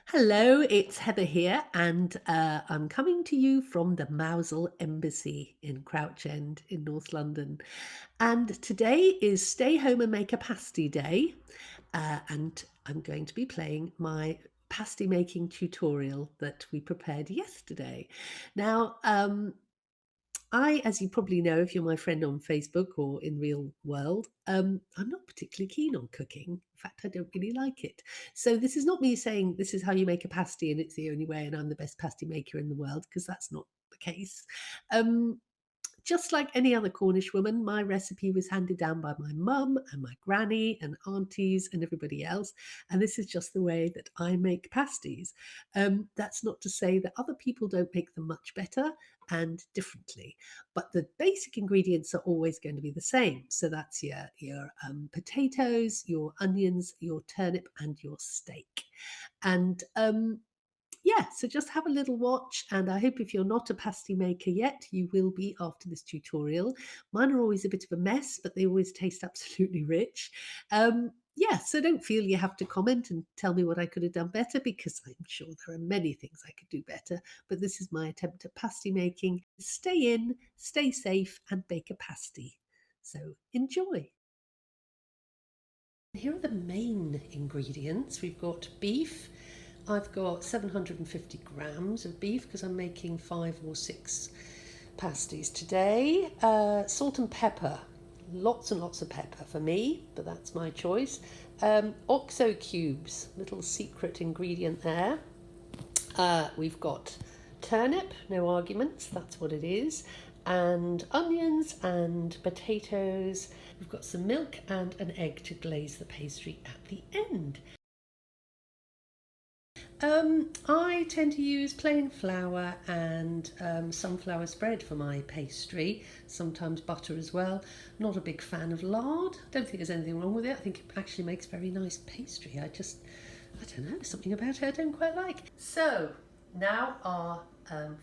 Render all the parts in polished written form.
Hello, it's Heather here, and I'm coming to you from the Mousel Embassy in Crouch End in North London. And today is Stay Home and Make a Pasty Day, and I'm going to be playing my pasty making tutorial that we prepared yesterday. Now, as you probably know, if you're my friend on Facebook or in real world, I'm not particularly keen on cooking. In fact, I don't really like it. So this is not me saying this is how you make a pasty and it's the only way and I'm the best pasty maker in the world, because that's not the case. Um, just like any other Cornish woman, my recipe was handed down by my mum and my granny and aunties and everybody else. And this is just the way that I make pasties. That's not to say that other people don't make them much better and differently, but the basic ingredients are always going to be the same. So that's your potatoes, your onions, your turnip, and your steak. And yeah, so just have a little watch, and I hope if you're not a pasty maker yet, you will be after this tutorial. Mine are always a bit of a mess, but they always taste absolutely rich. Yeah, so don't feel you have to comment and tell me what I could have done better, because I'm sure there are many things I could do better, but this is my attempt at pasty making. Stay in, stay safe, and bake a pasty. So enjoy. Here are the main ingredients. We've got beef. I've got 750 grams of beef because I'm making 5 or 6 pasties today. Salt and pepper, lots and lots of pepper for me, but that's my choice. Oxo cubes, little secret ingredient there. We've got turnip, no arguments, that's what it is, and onions and potatoes. We've got some milk and an egg to glaze the pastry at the end. I tend to use plain flour and sunflower spread for my pastry, sometimes butter as well. Not a big fan of lard. Don't think there's anything wrong with it. I think it actually makes very nice pastry. I don't know, something about it I don't quite like. So now our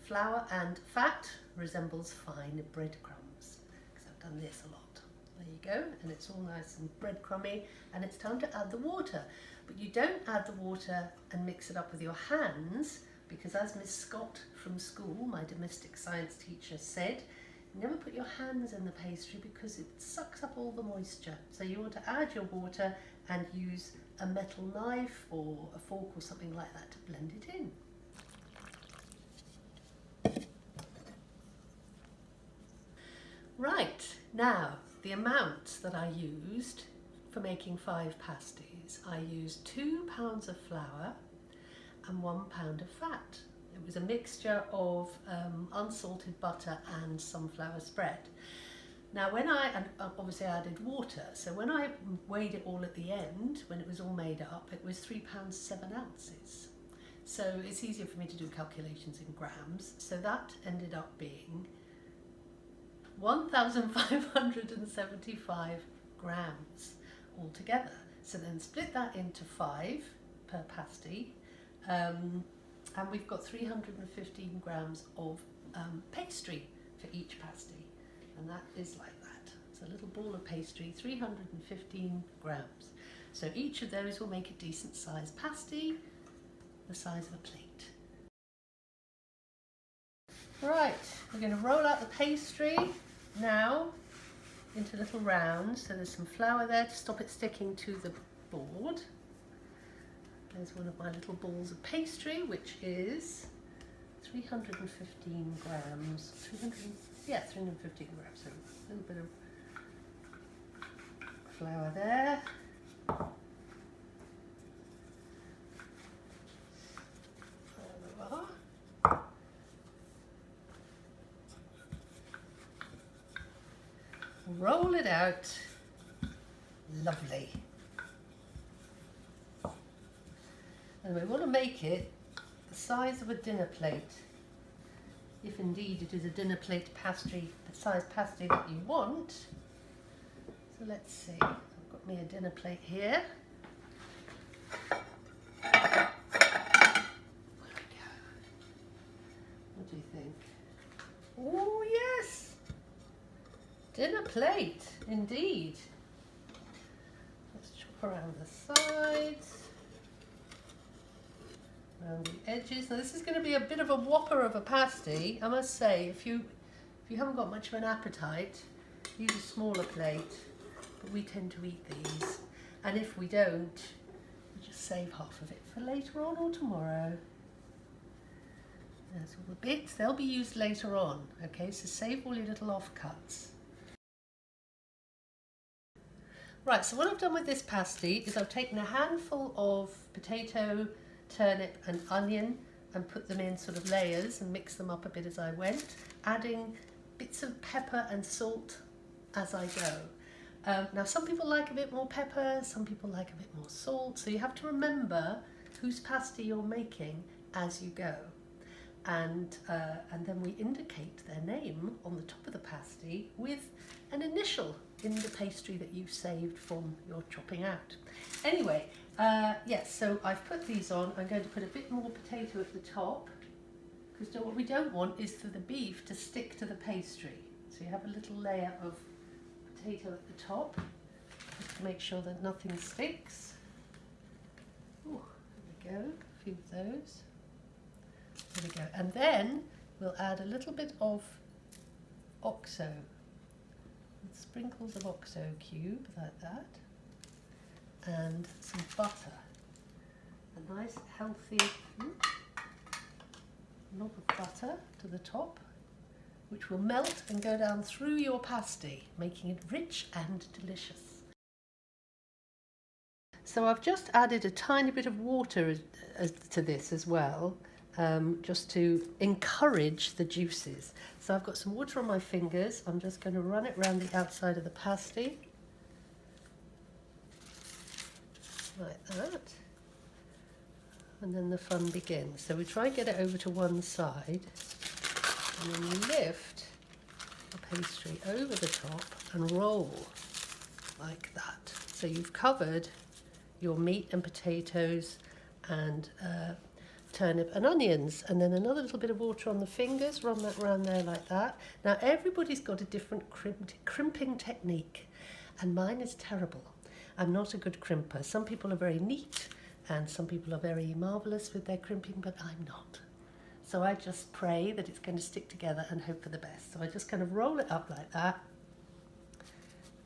flour and fat resembles fine breadcrumbs, because I've done this a lot. There you go, and it's all nice and breadcrumby, and it's time to add the water. But you don't add the water and mix it up with your hands, because as Miss Scott from school, my domestic science teacher, said, never put your hands in the pastry because it sucks up all the moisture. So you want to add your water and use a metal knife or a fork or something like that to blend it in. Right, now the amounts that I used for making 5 pasties. I used 2 pounds of flour and 1 pound of fat. It was a mixture of unsalted butter and sunflower spread. Now obviously I added water, so when I weighed it all at the end, when it was all made up, it was 3 pounds 7 ounces. So it's easier for me to do calculations in grams, so that ended up being 1,575 grams altogether. So then split that into 5 per pasty, and we've got 315 grams of pastry for each pasty, and that is like that. It's a little ball of pastry, 315 grams. So each of those will make a decent sized pasty, the size of a plate. Right, we're going to roll out the pastry now into little rounds. So there's some flour there to stop it sticking to the board. There's one of my little balls of pastry, which is 315 grams. 315 grams. So a little bit of flour there. There we are. Roll it out. Lovely. And we want to make it the size of a dinner plate, if indeed it is a dinner plate pastry, the size pasty that you want. So let's see, I've got me a dinner plate here. There we go. What do you think? Oh yes! Dinner plate, indeed. Let's chop around the sides. around the edges. Now this is going to be a bit of a whopper of a pasty, I must say. If you haven't got much of an appetite, use a smaller plate, but we tend to eat these. And if we don't, we just save half of it for later on or tomorrow. There's all the bits, they'll be used later on, okay, so save all your little offcuts. Right, so what I've done with this pasty is I've taken a handful of potato, turnip and onion and put them in sort of layers and mixed them up a bit as I went, adding bits of pepper and salt as I go. Now some people like a bit more pepper, some people like a bit more salt, so you have to remember whose pasty you're making as you go. And then we indicate their name on the top of the pasty with an initial in the pastry that you've saved from your chopping out. Anyway, yes, so I've put these on. I'm going to put a bit more potato at the top, because what we don't want is for the beef to stick to the pastry. So you have a little layer of potato at the top, just to make sure that nothing sticks. Oh, there we go, a few of those. There we go, and then we'll add a little bit of OXO, with sprinkles of OXO cube like that, and some butter, a nice healthy knob of butter to the top, which will melt and go down through your pasty, making it rich and delicious. So I've just added a tiny bit of water to this as well, just to encourage the juices. So I've got some water on my fingers. I'm just going to run it around the outside of the pasty, like that, and then the fun begins. So we try and get it over to one side, and then you lift the pastry over the top and roll like that. So you've covered your meat and potatoes and turnip and onions, and then another little bit of water on the fingers, run that around there like that. Now everybody's got a different crimping technique, and mine is terrible. I'm not a good crimper. Some people are very neat and some people are very marvellous with their crimping, but I'm not. So I just pray that it's going to stick together and hope for the best. So I just kind of roll it up like that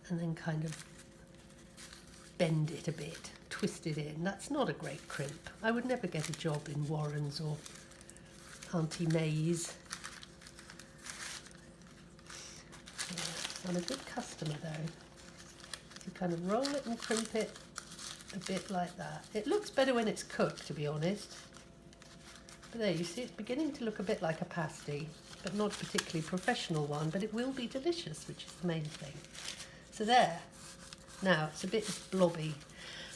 and then kind of bend it a bit, twist it in. That's not a great crimp. I would never get a job in Warren's or Auntie May's. Yeah, I'm a good customer though. You kind of roll it and crimp it a bit like that. It looks better when it's cooked, to be honest. But there, you see, it's beginning to look a bit like a pasty, but not a particularly professional one, but it will be delicious, which is the main thing. So there. Now, it's a bit blobby.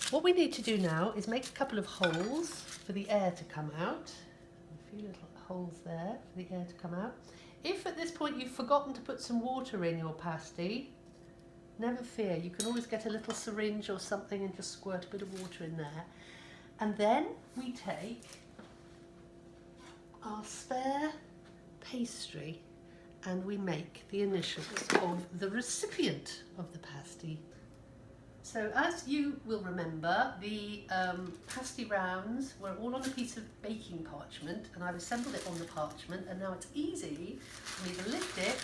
What we need to do now is make a couple of holes for the air to come out. A few little holes there for the air to come out. If at this point you've forgotten to put some water in your pasty, never fear, you can always get a little syringe or something and just squirt a bit of water in there. And then we take our spare pastry and we make the initials of the recipient of the pasty. So as you will remember, the pasty rounds were all on a piece of baking parchment, and I've assembled it on the parchment, and now it's easy for me to lift it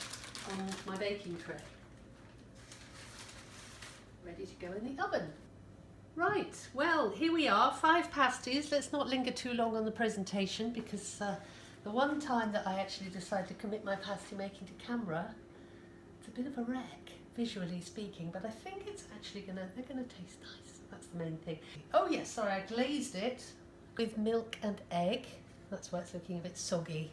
on my baking tray. Ready to go in the oven. Right, well, here we are, 5 pasties. Let's not linger too long on the presentation, because the one time that I actually decided to commit my pasty making to camera, it's a bit of a wreck, visually speaking, but I think it's actually they're gonna taste nice. That's the main thing. Oh yes, sorry, I glazed it with milk and egg. That's why it's looking a bit soggy.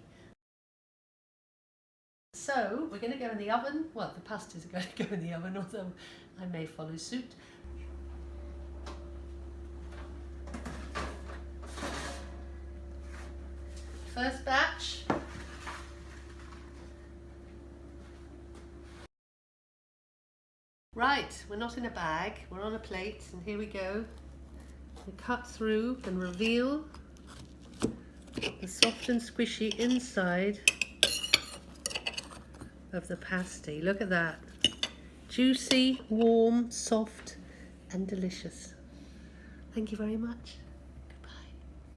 So we're going to go in the oven. Well, the pasties are going to go in the oven, although I may follow suit. First batch. Right, we're not in a bag, we're on a plate, and here we go. We cut through and reveal the soft and squishy inside of the pasty. Look at that. Juicy, warm, soft, and delicious. Thank you very much.